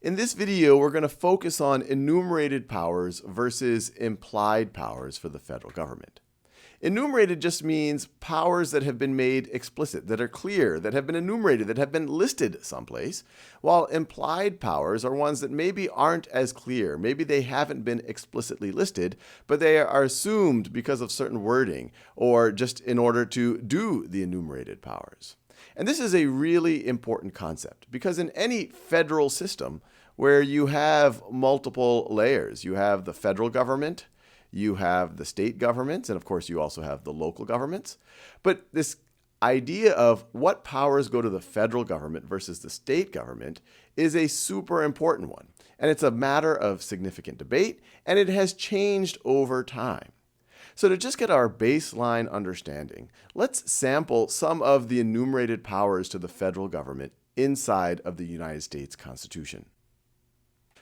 In this video, we're going to focus on enumerated powers versus implied powers for the federal government. Enumerated just means powers that have been made explicit, that are clear, that have been enumerated, that have been listed someplace, while implied powers are ones that maybe aren't as clear. Maybe they haven't been explicitly listed, but they are assumed because of certain wording or just in order to do the enumerated powers. And this is a really important concept because in any federal system where you have multiple layers, you have the federal government, you have the state governments, and of course you also have the local governments. But this idea of what powers go to the federal government versus the state government is a super important one. And it's a matter of significant debate, and it has changed over time. So to just get our baseline understanding, let's sample some of the enumerated powers to the federal government inside of the United States Constitution.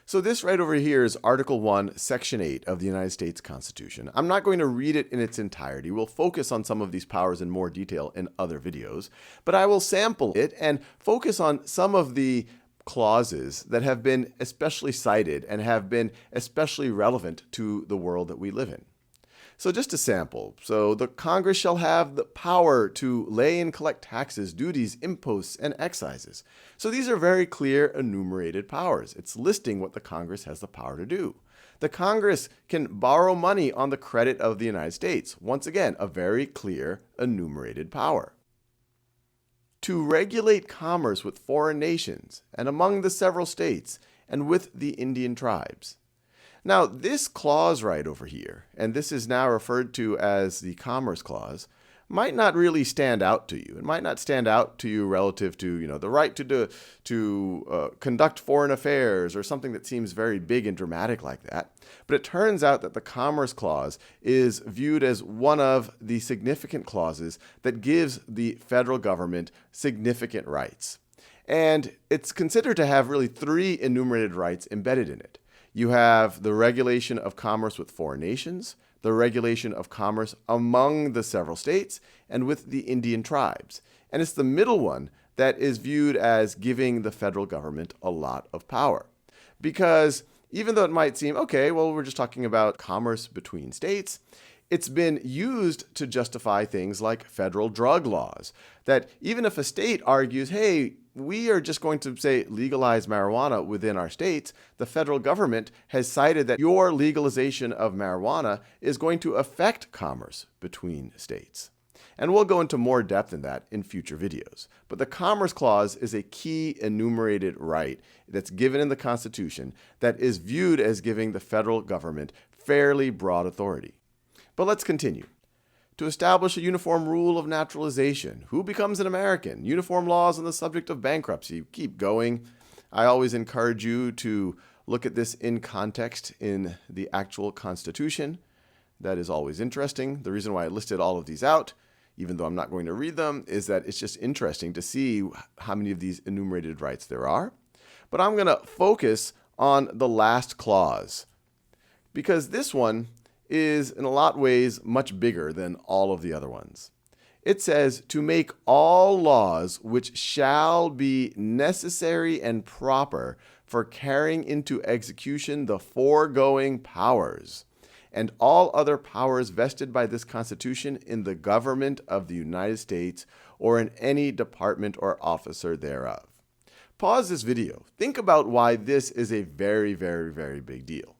So this right over here is Article 1, Section 8 of the United States Constitution. I'm not going to read it in its entirety. We'll focus on some of these powers in more detail in other videos, but I will sample it and focus on some of the clauses that have been especially cited and have been especially relevant to the world that we live in. So just a sample. So the Congress shall have the power to lay and collect taxes, duties, imposts, and excises. So these are very clear enumerated powers. It's listing what the Congress has the power to do. The Congress can borrow money on the credit of the United States. Once again, a very clear enumerated power. To regulate commerce with foreign nations and among the several states and with the Indian tribes. Now, this clause right over here, and this is now referred to as the Commerce Clause, might not really stand out to you. It might not stand out to you relative to, the right to conduct foreign affairs or something that seems very big and dramatic like that. But it turns out that the Commerce Clause is viewed as one of the significant clauses that gives the federal government significant rights. And it's considered to have really three enumerated rights embedded in it. You have the regulation of commerce with foreign nations, the regulation of commerce among the several states, and with the Indian tribes. And it's the middle one that is viewed as giving the federal government a lot of power. Because even though it might seem, okay, well, we're just talking about commerce between states, it's been used to justify things like federal drug laws. That even if a state argues, hey, we are just going to, say, legalize marijuana within our states, the federal government has cited that your legalization of marijuana is going to affect commerce between states. And we'll go into more depth in that in future videos. But the Commerce Clause is a key enumerated right that's given in the Constitution that is viewed as giving the federal government fairly broad authority. But let's continue. To establish a uniform rule of naturalization. Who becomes an American? Uniform laws on the subject of bankruptcy. Keep going. I always encourage you to look at this in context in the actual Constitution. That is always interesting. The reason why I listed all of these out, even though I'm not going to read them, is that it's just interesting to see how many of these enumerated rights there are. But I'm going to focus on the last clause because this one is in a lot of ways much bigger than all of the other ones. It says to make all laws which shall be necessary and proper for carrying into execution the foregoing powers and all other powers vested by this Constitution in the government of the United States or in any department or officer thereof. Pause this video. Think about why this is a very, very, very big deal.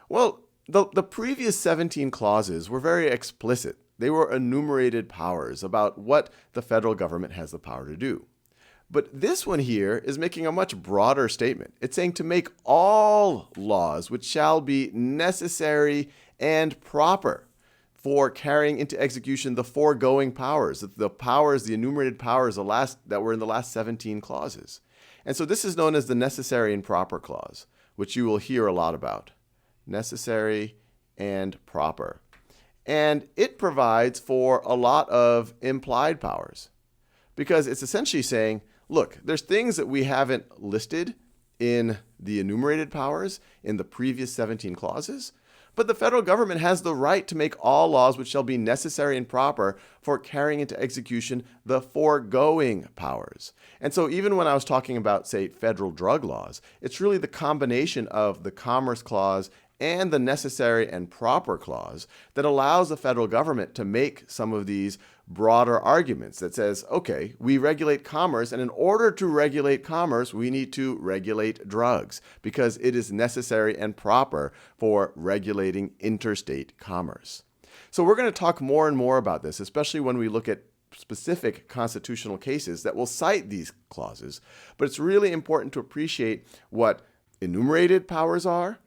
Well, the previous 17 clauses were very explicit. They were enumerated powers about what the federal government has the power to do. But this one here is making a much broader statement. It's saying to make all laws which shall be necessary and proper for carrying into execution the foregoing powers, the enumerated powers that were in the last 17 clauses. And so this is known as the necessary and proper clause, which you will hear a lot about. Necessary and proper. And it provides for a lot of implied powers because it's essentially saying, look, there's things that we haven't listed in the enumerated powers in the previous 17 clauses, But the federal government has the right to make all laws which shall be necessary and proper for carrying into execution the foregoing powers. And so even when I was talking about, say, federal drug laws, it's really the combination of the Commerce Clause and the necessary and proper clause that allows the federal government to make some of these broader arguments that says, okay, we regulate commerce, and in order to regulate commerce, we need to regulate drugs because it is necessary and proper for regulating interstate commerce. So we're going to talk more and more about this, especially when we look at specific constitutional cases that will cite these clauses. But it's really important to appreciate what enumerated powers are,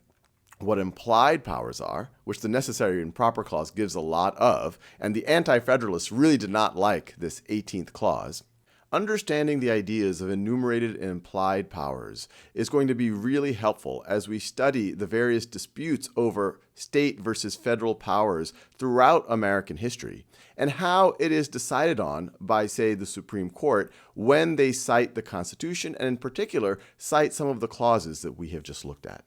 what implied powers are, which the necessary and proper clause gives a lot of, and the anti-federalists really did not like this 18th clause. Understanding the ideas of enumerated and implied powers is going to be really helpful as we study the various disputes over state versus federal powers throughout American history, and how it is decided on by, say, the Supreme Court when they cite the Constitution, and in particular, cite some of the clauses that we have just looked at.